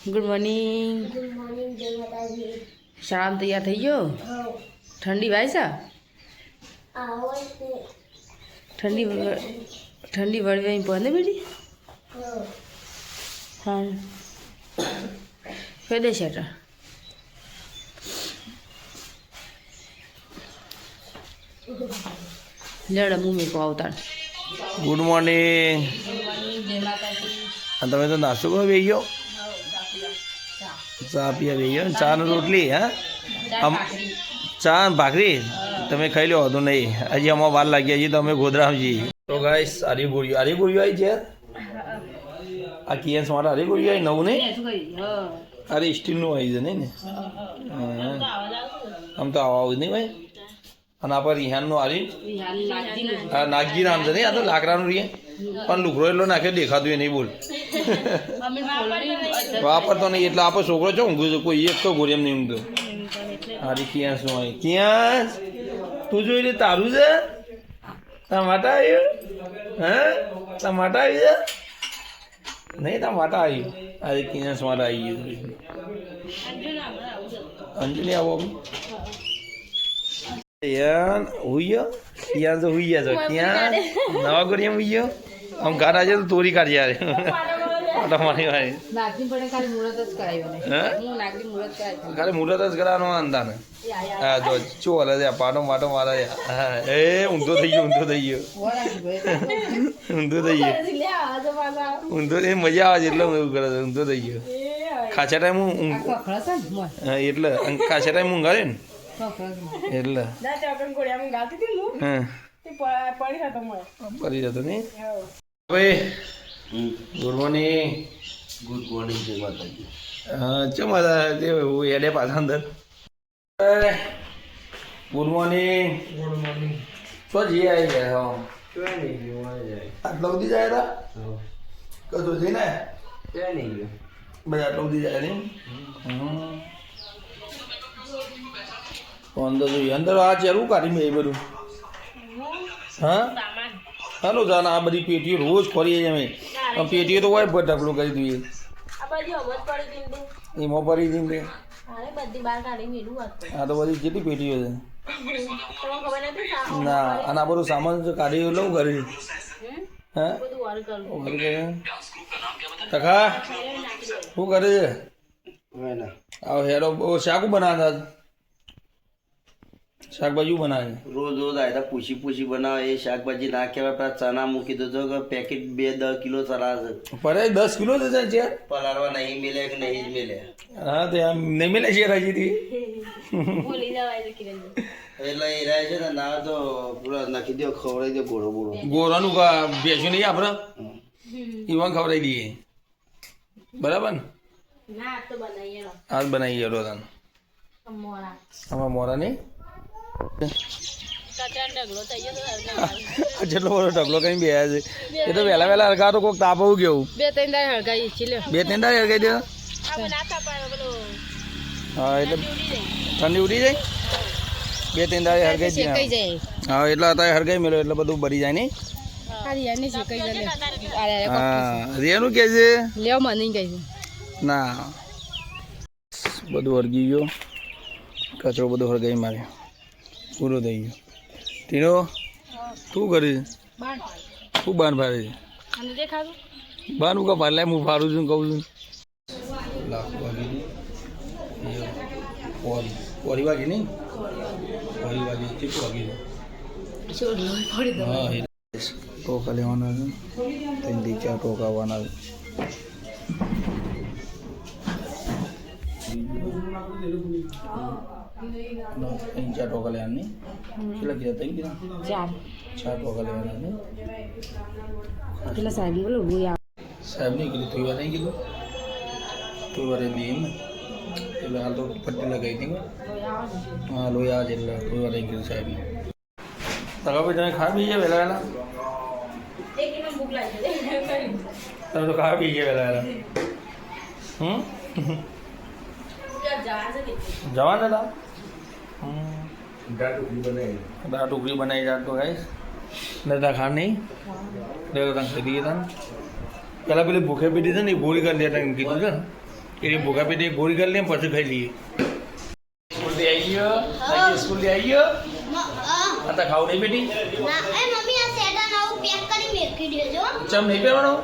Good morning. શાળામાં તૈયાર થઈ ગયો? ઠંડી વાય છે? ઠંડી વળવી પને બેટી? હા કહી દે શેટર. લેડ મમ્મી કો આવતા. Good morning. તમે તો નાસ્તો કરવા બેસી ગયો? ચા પીવા બેસી ગયો? ચા ને રોટલી? હા, ચા ને ભાખરી તમે ખાઈ લો તો નહીં. હજી અમારે વાર લાગી હજી તો અમે ગોધરામાં જઈએ. તો ગાઈસ આરી ગોળીઓ આવી છે. આ કિયન્સ માટે આરી ગોળીઓ આવી નવું નહીં? અરે સ્ટીલનું આવી છે નહીં ને? આમ તો આવું નહીં ભાઈ. અને આપણે રિહાનનું આરી નાગજી નામ છે નહીં? આ તો લાકડાનું રીએ પણ લુકડો એટલો નાખ્યો દેખાતું એ નહીં. બોલ વાપરતો નહીં એટલે આપણો છોકરો છો ઊંઘું છું. કોઈ એક તો ગોળી એમ નહીં ઊંઘતો. હારી કિયાસનું આવી. કિયાસ તું જોઈ લે તારું છે? ટમાટા આવ્યું? હા ટમાટા આવી છે નહીં? ટમાટા આવ્યું. અરે કિયાસ માટે આવી ગયું. અંજલિ આવો યાર હુઈ ત્યાં તો હુઈ ગયા છો. ક્યાં નવા ગોરી એમ હુઈ ગયો? આમ ગાડા છે તો તોરી કાઢી યાર. તમારી ભાઈ ખાલી મુહૂર્ત જ કરવાનો અંદા ને. હા જો ચો હલે છે પાટો માટો મારા. હા એ ઊંધો થઈ ગયો, ઊંધો થઈ ગયો, ઊંધો થઈ ગયો, ઊંધો એ મજા આવે છે એટલે એવું કરે છે. ઊંધો થઈ ગયો. ખાસા ટાઈમ એટલે ખાસા ટાઈમ ઊંઘાડે ને એટલે પડી જતો નહીં. ભાઈ ગુડ મોર્નિંગ. ગુડ મોર્નિંગ જય માતાજી. હા ચમ એડે પાછા અંદર. Good morning. Good morning. શું જઈ આવી ગયા? ક્યાં નહીં ગયો? આટલા સુધી જાય હતા કશું છે ને? ક્યાં નહીં ગયો? બધા આટલા સુધી જાય નહીં? અંદર જોઈએ. અંદર આ ચેરું કાઢી મેં એ બધું. હા હાલો જાને આ બધી પેટીઓ રોજ ફરીએ અમે. પેટીઓ તો હોય ઢગલો કરી દઈએ એમાં ફરી દઈએ. હા તો બધી કેટલી પેટીઓ છે ના. અને આ બધું સામાન કાઢી લઉં કરી. હા ટકા શું કરે છે? આવો હેરો શાકું બનાવતા શાકભાજી બનાવે રોજ રોજ આયતા પૂછી બનાવે. એ શાકભાજી ના કહેવાય. પેલા ચણા મૂકી દો કે પેકેટ 2-10 કિલો ચણા છે. પડે 10 કિલો છે છે પલાળવા નહીં મિલે કે નહીં જ મિલે? હા તો આમ નહીં મિલે છે હજી એટલે એ રહે છે ને ના તો પૂરા નાખી દો, ખવડાવી દો ગોળો બોળો. ગોરાનું બેસ્યું નહીં આપણે ઈવાન ખવડાવી દઈએ. બરાબર ને? આજ બનાવીએ રોજાન આમાં મોરા નહીં. જેટલો બધો ઢગલો કઈ બે છે એ તો વહેલા વહેલા હરગા તો કોઈક તાપ આવું કેવું 2-3 દાડે હરગાઈ દે. હા એટલે ઠંડી ઉડી જાય. 2-3 દાડે હરગાઈ દે. હા એટલે અત્યારે હરગાઈ મેળો એટલે બધું ભરી જાય નહીં. હા રેનું કે છે ના બધું હરગી ગયો. કચરો બધો હરગાઈ મારે પૂરો થઈ ગયો. ટીનો શું કરે છે? શું બાન ફારે છે? બાન કા ફાર લાય હું ફારું છું કહું છું. લાખ વાગી પોરી વાગી નહીં? પોરી વાગી કેટલું વાગી? હા ટોકા લેવાના છે. 3-4 ટોકા આવવાના છે. तीन चार टोका ले आने કેટલા કીધા? 3 કીધા? 4 ટોકા લેવાના ને. પેલા સાહેબ બોલો સાહેબ નહીં કીધું થોડી વાર નહીં કીધું? થોડી વાર બી એમ એટલે હાલ તો પટ્ટી લગાવી હતી. હા લોહી આવે એટલે થોડી વાર નહીં કીધું સાહેબ. તકા ભાઈ તમે ખા પી ગયા વહેલા વહેલા? તમે તો ખા પી ગયા વહેલા વહેલા? જવાના હતા? દાળ ટુકડી બનાવી જાત તો ગાઈસ નતા ખા નહીં તને ખરીદીએ તને પેલા પેલી ભૂખે પીધી છે ને એ ભૂરી કરી દેતા એમ કીધું છે ને એની ભૂખા પેટી ગોળી કરી લે પછી ખાઈ લઈએ સ્કૂલથી આવી ગયો સ્કૂલથી આવી ગયો આ ખાવ નહીં બેટી ચમ નહીં પહેરવાનું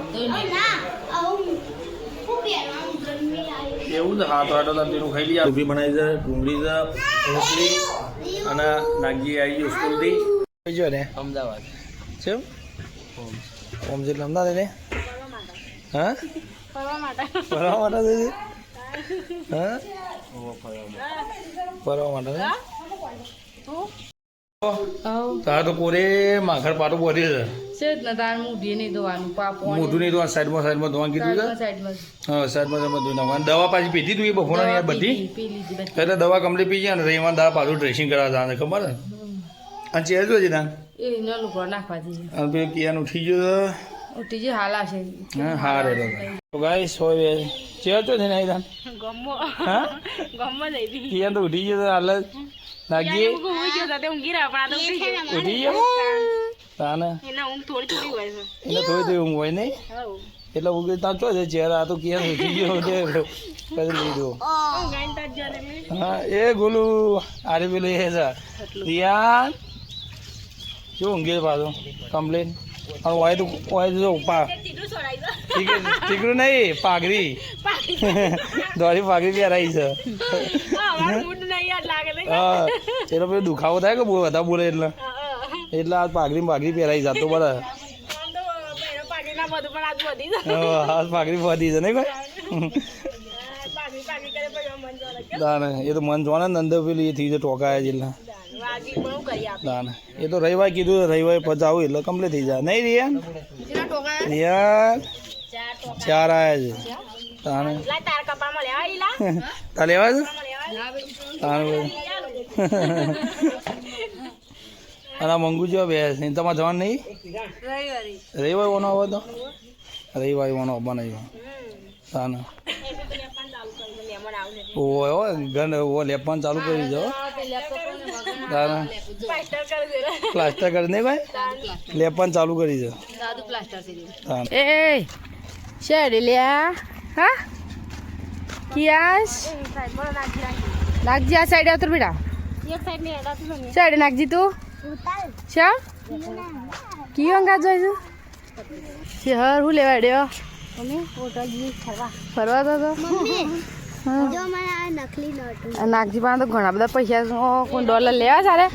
એવું છે હા તો આટો તેનું ખાઈ લઈએ ડુંગળી બનાવી છે ડુંગળી છે રોટલી અને નાગજી આવી ગયો સ્કૂલથી જો ને અમદાવાદ ચમ ઓમ જેટલું અમદાવાદ ને હા ફરવા માટે હા ફરવા માટે તાર તો કોરે માખર પાટો બોધી છે મોઢું નહીં ધોવાનું સાઈડમાં ધોવાનું કીધું છે હા સાઈડમાં ધોઈ નાખવાનું દવા પાછી પીધી તું એ બપોરા બધી એટલે દવા કમ્પ્લીટ પી જાય ને રહીમાં દવા પાછું ડ્રેસિંગ કરાવવા જવાનું ખબર ને અને ચેર જો ના અને પેલું કિયાનું ઉઠી ગયો હા હા રે ગાય સોય ચેર તો છે ને આવી હા કિયાન તો ઉઠી ગયો હાલ નાગી ઉઠી ગયો તાને એને થોડી ઊંઘ હોય નહીં એટલે ઊંઘી ત્યાં ચો છે ચહેરા આ તો ક્યાં ઉઠી ગયો કરી લીધું હા એ ગોલું આરે પેલું એ છે રિયાન શું ઊંઘી પાછું કમ્પ્લેન અને વાય તો પા ટીકડું નહીં પાઘડી દોરી પાઘડી પહેરાઈ છે હા એનો પેલો દુખાવો થાય કે બહુ વધારે બોલે એટલે આ પાઘડી પહેરાઈ જતો બરાબર હાથ પાઘડી વધી છે નહીં ભાઈ એ તો મન જોવા ને અંદર પેલું એ થઈ જાય ટોકાયા જેટલા દાને એ તો રવિવાર કીધું રવિવારે પછી આવું એટલે કમ્પ્લીટ થઈ જાય નહીં રિયા 4 આવ્યા છે તાને તા લેવા છે તાને અને મંગુ જો બે તમારે જવાનું નહીં રવિવાર ઓનો આવો તો રવિવારે ઓનો બનાવ્યો તાને ઓ ગન ઓ લેપન ચાલુ કરી દો તાને પ્લાસ્ટર કરી નહીં ભાઈ લેપન ચાલુ કરી દો એ શેડ લ્યા હા કિયાસ નાગજી આ સાઈડ આવતો બેટા સાઈડ નાગજી તું શ્યામ કયો અંગા જોઈશું શહેર શું લેવા ડ્યો ફરવા તો નાગજી પાસે તો ઘણા બધા પૈસા કોઈ ડોલર લેવા સારે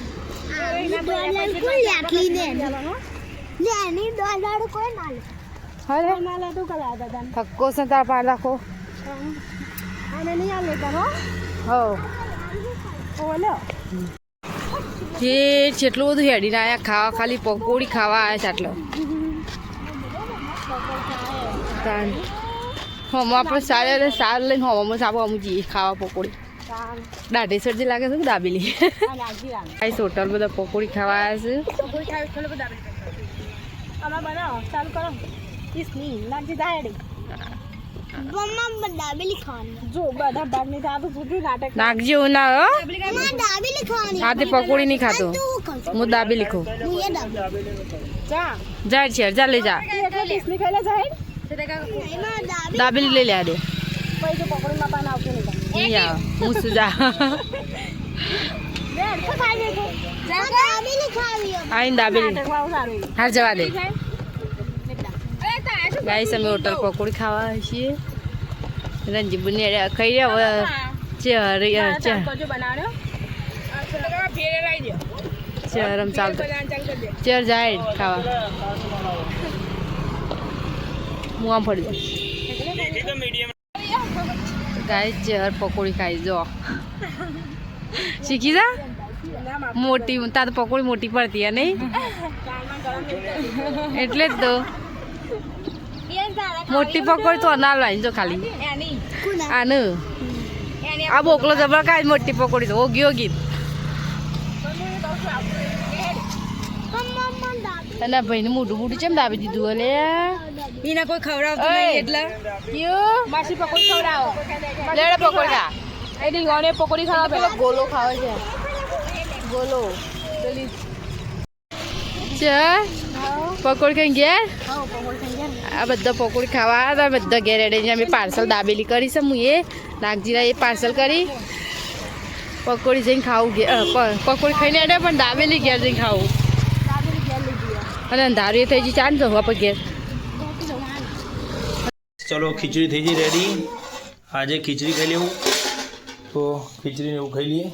થક્કો છે તાર પાર રાખો જેટલું બધું હેડીને આવ્યા ખાવા ખાલી પકોડી ખાવા આવ્યા છે આટલો હમ આપણે સારું સારું લઈને હવામાં સાબુ અમુક જઈએ ખાવા પકોડી દાઢી સરજી લાગે છે કે દાબેલી આઈસ હોટલ બધા પકોડી ખાવા આવ્યા છે નાગજી હું ના હા તે પકોડી નહીં ખાતો હું દાબેલી ખાઉં જાય છે જા લઈ જા દાબેલી લઈ લે દે હું શું જા આવીને દાબેલી હા જવા દે ગાઈસ અમે હોટલ પકોડી ખાવા છીએ રંજીબુને ખાઈ રહ્યા ચરમ ચાલતો ચેર જાય ખાવા હું આમ ફરી ગાય ચેર પકોડી ખાઈ જો શીખી જા મોટી તાર પકોડી મોટી પડતી નહીં એટલે જ તો મોટી પકોડી તો ના લાવી જો ખાલી આનું આ બોકલો જબર કાંઈ મોટી પકોડી તો ઓગી ઓગી અને ભાઈને મોઢું મોઢું ચેમ દાબી દીધું અલે એના કોઈ ખવડાવતું નહીં એટલે માસી પકોડી ખવડાવો લેડે પકોડી ખા એની ગણે પકોડી ખાવા પેલો ગોલો ખાવે છે ગોલો પેલી ચા પકોડી ખાઈ ગયા આ બધા પકોડી ખાવા આવ્યા હતા બધા ઘેર રેડી અમે પાર્સલ દાબેલી કરી છે હું એ નાગજીરા એ પાર્સલ કરી પકોડી જઈને ખાવું પકોડી ખાઈને અડે પણ દાબેલી ઘેર જઈને ખાવું અને અંધારું એ થઈ ગયું ચાલ જવું આપણે ઘેર ચલો ખીચડી થઈ ગઈ રેડી આજે ખીચડી ખાઈ લેવું તો ખીચડીને એવું ખાઈ લઈએ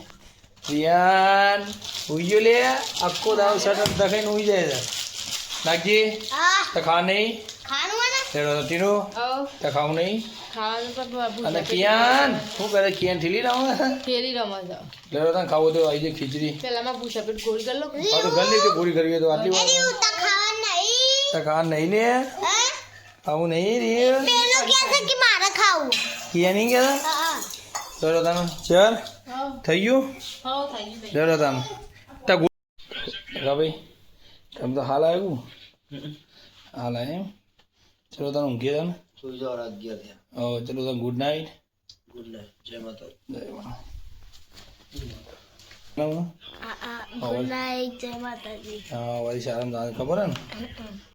રિયાન ઉઈ ગયો લે આખો દાવ શર્ટ દખાઈને ઉઈ જાય છે નાગજી તો ખા નહીં ટીનો તો ખાવું નહીં અને કિયાન શું કરે કિયાન ઠીલી રમે ફેરી રમે છે લેરો તને ખાવું તો આવી જાય ખીચડી પેલામાં પૂછા પેટ ગોળી કરી લો હા તો ગલ્લી તો પૂરી કરવી તો આટલી વાર તો ખા નહીં ને ખાવું નહીં રે કિયા નહીં કહેતા લેરો તને ચાલ થઈ ગયું લેરો તને તા ભાઈ તમે તો હાલ આવ્યું હાલ આવે એમ ચલો તને ઊંઘી તને ચલો તને ગુડ નાઇટ જય માતા હા વળી સારા ખબર હે ને